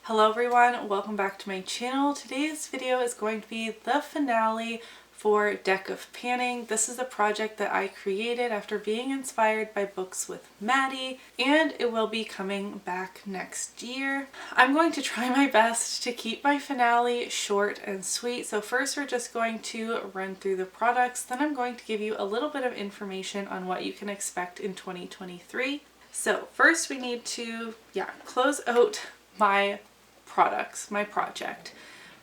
Hello everyone, welcome back to my channel. Today's video is going to be the finale for Deck of Panning. This is a project that I created after being inspired by books with Maddie, and it will be coming back next year. I'm going to try my best to keep my finale short and sweet. So first we're just going to run through the products, then I'm going to give you a little bit of information on what you can expect in 2023. So first we need to close out my products, my project.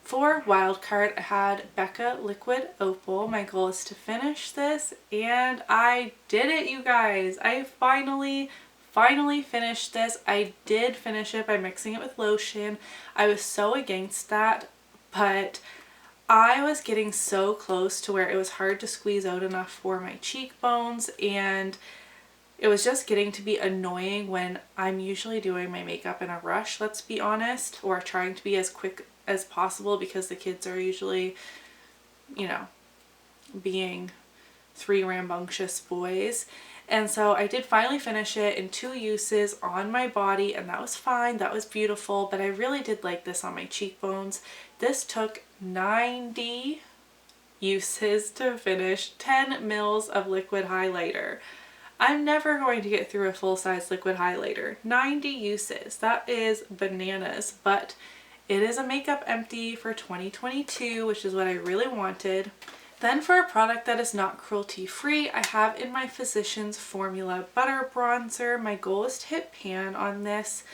For wildcard, I had Becca Liquid Opal. My goal is to finish this, and I did it, you guys. I finally finished this. I did finish it by mixing it with lotion. I was so against that, but I was getting so close to where it was hard to squeeze out enough for my cheekbones, and it was just getting to be annoying when I'm usually doing my makeup in a rush, let's be honest, or trying to be as quick as possible because the kids are usually, you know, being 3 rambunctious boys. And so I did finally finish it in 2 uses on my body, and that was fine, that was beautiful, but I really did like this on my cheekbones. This took 90 uses to finish, 10 mils of liquid highlighter. I'm never going to get through a full-size liquid highlighter. 90 uses. That is bananas, but it is a makeup empty for 2022, which is what I really wanted. Then for a product that is not cruelty-free, I have in my Physicians Formula Butter Bronzer. My goal is to hit pan on this.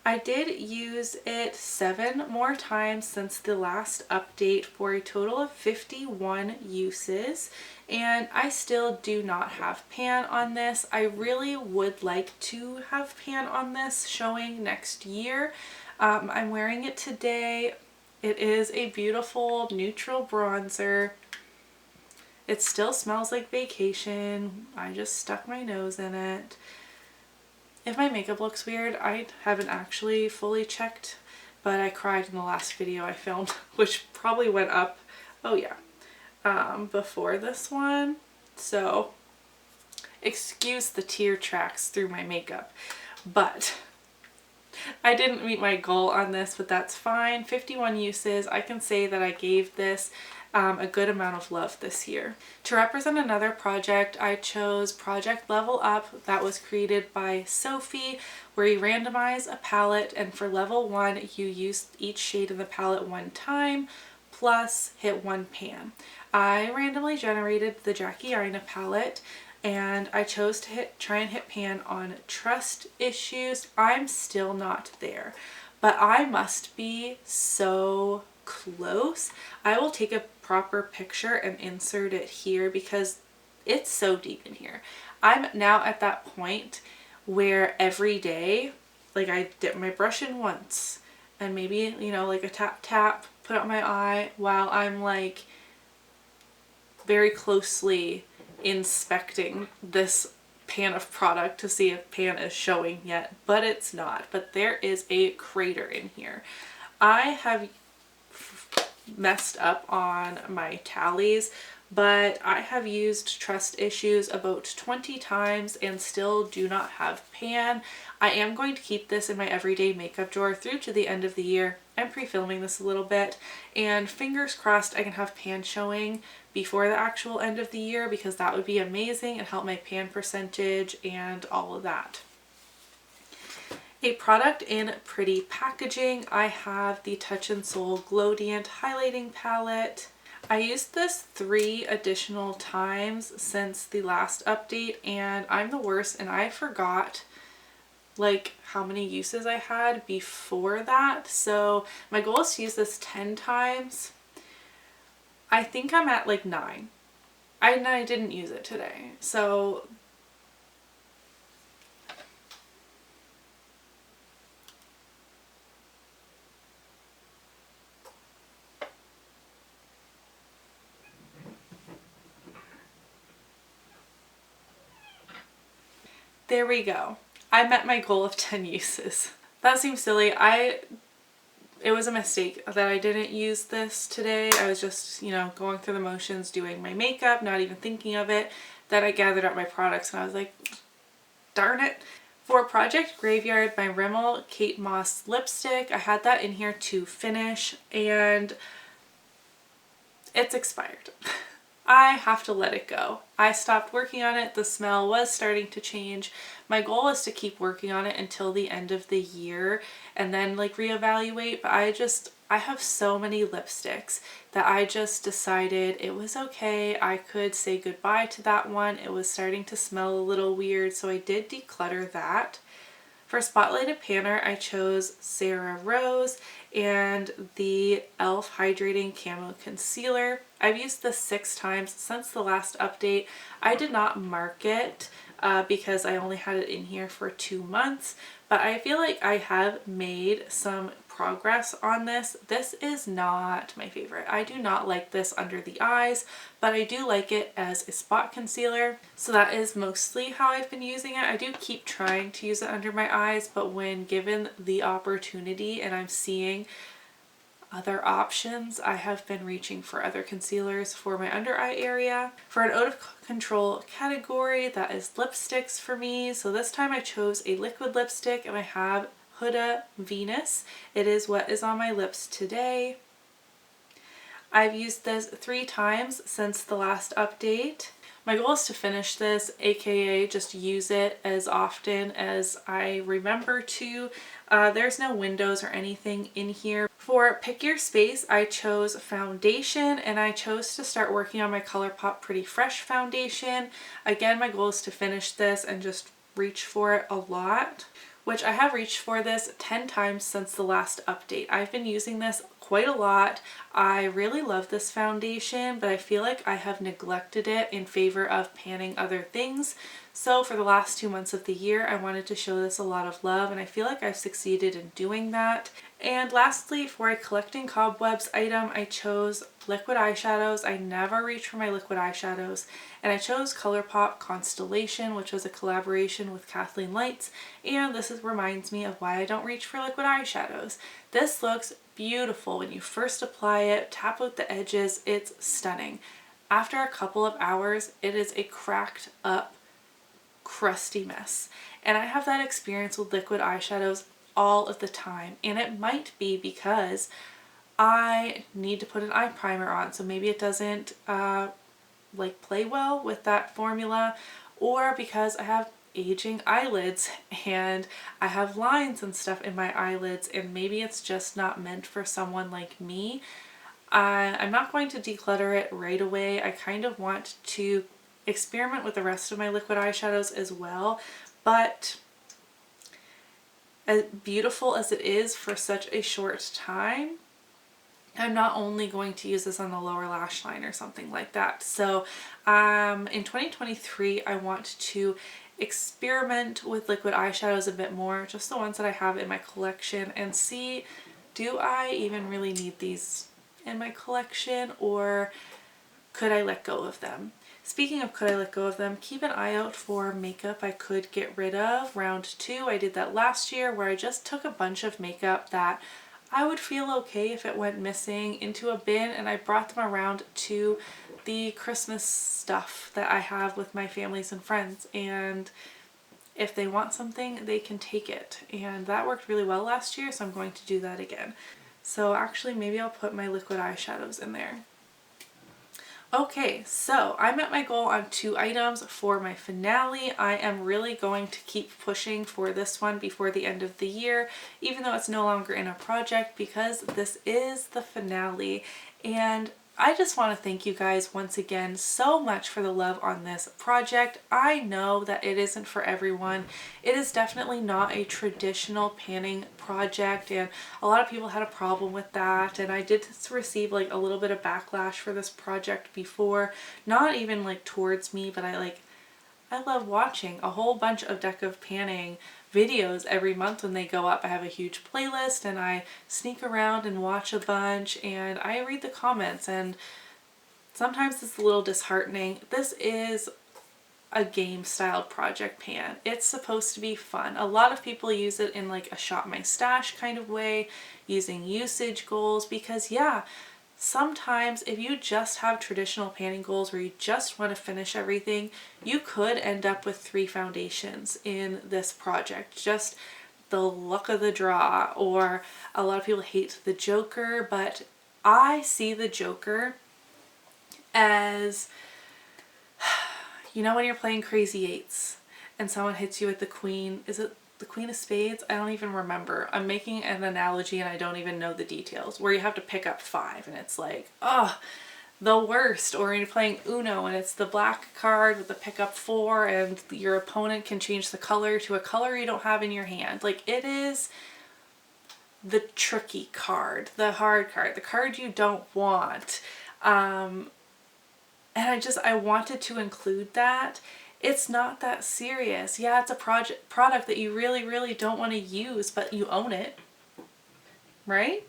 I did use it 7 more times since the last update for a total of 51 uses, and I still do not have pan on this. I really would like to have pan on this showing next year. I'm wearing it today. It is a beautiful neutral bronzer. It still smells like vacation. I just stuck my nose in it. If my makeup looks weird, I haven't actually fully checked, but I cried in the last video I filmed, which probably went up, before this one. So excuse the tear tracks through my makeup, but I didn't meet my goal on this, but that's fine. 51 uses. I can say that I gave this a good amount of love this year. To represent another project, I chose Project Level Up. That was created by Sofie, where you randomize a palette, and for level 1 you use each shade in the palette 1 time plus hit 1 pan. I randomly generated the Jackie Aina palette, and I chose to try and hit pan on Trust Issues. I'm still not there, but I must be so close. I will take a proper picture and insert it here because it's so deep in here. I'm now at that point where every day, like, I dip my brush in once and maybe, you know, like a tap tap, put it on my eye while I'm like very closely inspecting this pan of product to see if pan is showing yet, but it's not. But there is a crater in here. I have messed up on my tallies, but I have used Trust Issues about 20 times and still do not have pan. I am going to keep this in my everyday makeup drawer through to the end of the year. I'm pre-filming this a little bit, and fingers crossed I can have pan showing before the actual end of the year, because that would be amazing and help my pan percentage and all of that. A product in pretty packaging, I have the Touch in Soul Glowdient Highlighting Palette. I used this 3 additional times since the last update, and I'm the worst, and I forgot like how many uses I had before that. So my goal is to use this 10 times. I think I'm at like 9. I didn't use it today, so there we go. I met my goal of 10 uses. That seems silly. It was a mistake that I didn't use this today. I was just, you know, going through the motions, doing my makeup, not even thinking of it. Then I gathered up my products and I was like, darn it. For Project Graveyard, my Rimmel Kate Moss lipstick, I had that in here to finish and it's expired. I have to let it go. I stopped working on it. The smell was starting to change. My goal is to keep working on it until the end of the year and then like reevaluate, but I have so many lipsticks that I just decided it was okay. I could say goodbye to that one. It was starting to smell a little weird, so I did declutter that. For Spotlighted Panner, I chose Sarah Rose and the e.l.f. Hydrating Camo Concealer. I've used this 6 times since the last update. I did not mark it because I only had it in here for 2 months, but I feel like I have made some progress on this. This is not my favorite. I do not like this under the eyes, but I do like it as a spot concealer. So that is mostly how I've been using it. I do keep trying to use it under my eyes, but when given the opportunity and I'm seeing other options, I have been reaching for other concealers for my under eye area. For an out of control category, that is lipsticks for me. So this time I chose a liquid lipstick and I have Huda Venus. It is what is on my lips today. I've used this 3 times since the last update. My goal is to finish this, aka just use it as often as I remember to. There's no windows or anything in here. For Pick Your Space, I chose foundation and I chose to start working on my ColourPop Pretty Fresh foundation. Again, my goal is to finish this and just reach for it a lot, which I have reached for this 10 times since the last update. I've been using this quite a lot. I really love this foundation, but I feel like I have neglected it in favor of panning other things. So for the last 2 months of the year, I wanted to show this a lot of love, and I feel like I've succeeded in doing that. And lastly, for a collecting cobwebs item, I chose liquid eyeshadows. I never reach for my liquid eyeshadows, and I chose ColourPop Constellation, which was a collaboration with Kathleen Lights, and reminds me of why I don't reach for liquid eyeshadows. This looks beautiful when you first apply it, tap out the edges, it's stunning. After a couple of hours, it is a cracked up, crusty mess. And I have that experience with liquid eyeshadows all of the time, and it might be because I need to put an eye primer on, so maybe it doesn't like play well with that formula, or because I have aging eyelids and I have lines and stuff in my eyelids and maybe it's just not meant for someone like me. I'm not going to declutter it right away. I kind of want to experiment with the rest of my liquid eyeshadows as well, but as beautiful as it is for such a short time, I'm not only going to use this on the lower lash line or something like that. So in 2023, I want to experiment with liquid eyeshadows a bit more, just the ones that I have in my collection, and see, do I even really need these in my collection, or could I let go of them? Speaking of could I let go of them, keep an eye out for makeup I could get rid of. Round 2, I did that last year where I just took a bunch of makeup that I would feel okay if it went missing into a bin, and I brought them around to the Christmas stuff that I have with my families and friends, and if they want something they can take it, and that worked really well last year, so I'm going to do that again. So actually maybe I'll put my liquid eyeshadows in there. Okay, so I met my goal on 2 items for my finale. I am really going to keep pushing for this one before the end of the year, even though it's no longer in a project, because this is the finale. And I just want to thank you guys once again so much for the love on this project. I know that it isn't for everyone. It is definitely not a traditional panning project, and a lot of people had a problem with that, and I did receive like a little bit of backlash for this project before. Not even like towards me, but I love watching a whole bunch of Deck of Panning videos every month when they go up. I have a huge playlist and I sneak around and watch a bunch, and I read the comments, and sometimes it's a little disheartening. This is a game style project pan. It's supposed to be fun. A lot of people use it in like a shop my stash kind of way, using usage goals, because yeah, sometimes if you just have traditional panning goals where you just want to finish everything, you could end up with 3 foundations in this project. Just the luck of the draw. Or a lot of people hate the Joker, but I see the Joker as, you know, when you're playing Crazy Eights and someone hits you with the Queen, is it the Queen of Spades? I don't even remember. I'm making an analogy and I don't even know the details, where you have to pick up 5 and it's like, oh, the worst. Or you're playing Uno and it's the black card with the pick up 4 and your opponent can change the color to a color you don't have in your hand. Like, it is the tricky card, the hard card, the card you don't want. And I wanted to include that. It's not that serious. Yeah, it's a product that you really, really don't want to use, but you own it, right?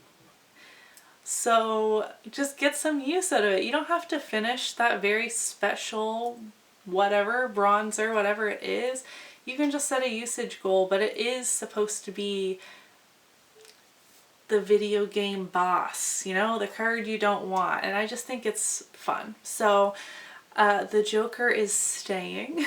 So just get some use out of it. You don't have to finish that very special whatever, bronzer, whatever it is. You can just set a usage goal, but it is supposed to be the video game boss, you know, the card you don't want. And I just think it's fun. So the Joker is staying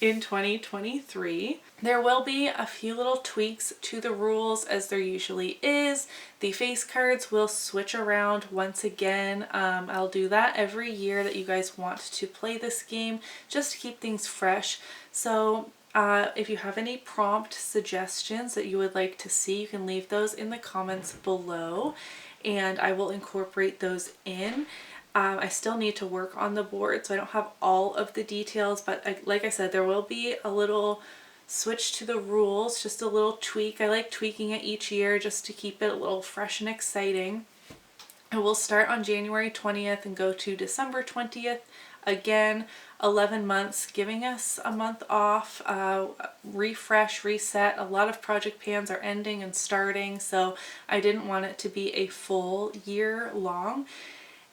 in 2023. There will be a few little tweaks to the rules, as there usually is. The face cards will switch around once again. I'll do that every year that you guys want to play this game, just to keep things fresh. So if you have any prompt suggestions that you would like to see, you can leave those in the comments below and I will incorporate those in. I still need to work on the board, so I don't have all of the details, but like I said, there will be a little switch to the rules, just a little tweak. I like tweaking it each year just to keep it a little fresh and exciting. It will start on January 20th and go to December 20th. Again, 11 months, giving us a month off, refresh, reset. A lot of project pans are ending and starting, so I didn't want it to be a full year long.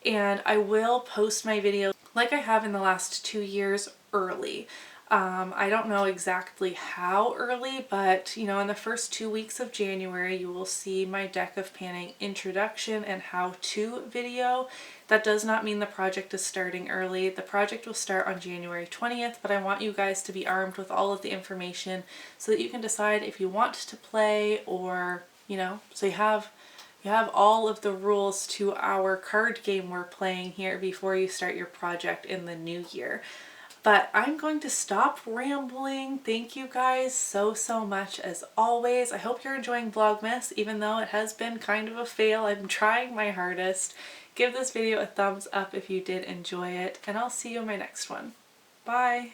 And I will post my video like I have in the last 2 years early. I don't know exactly how early, but you know, in the first 2 weeks of January, you will see my deck of panning introduction and how-to video. That does not mean the project is starting early. The project will start on January 20th, but I want you guys to be armed with all of the information so that you can decide if you want to play, or, you know, so you have all of the rules to our card game we're playing here before you start your project in the new year. But I'm going to stop rambling. Thank you guys so much as always. I hope you're enjoying Vlogmas, even though it has been kind of a fail. I'm trying my hardest. Give this video a thumbs up if you did enjoy it, and I'll see you in my next one. Bye!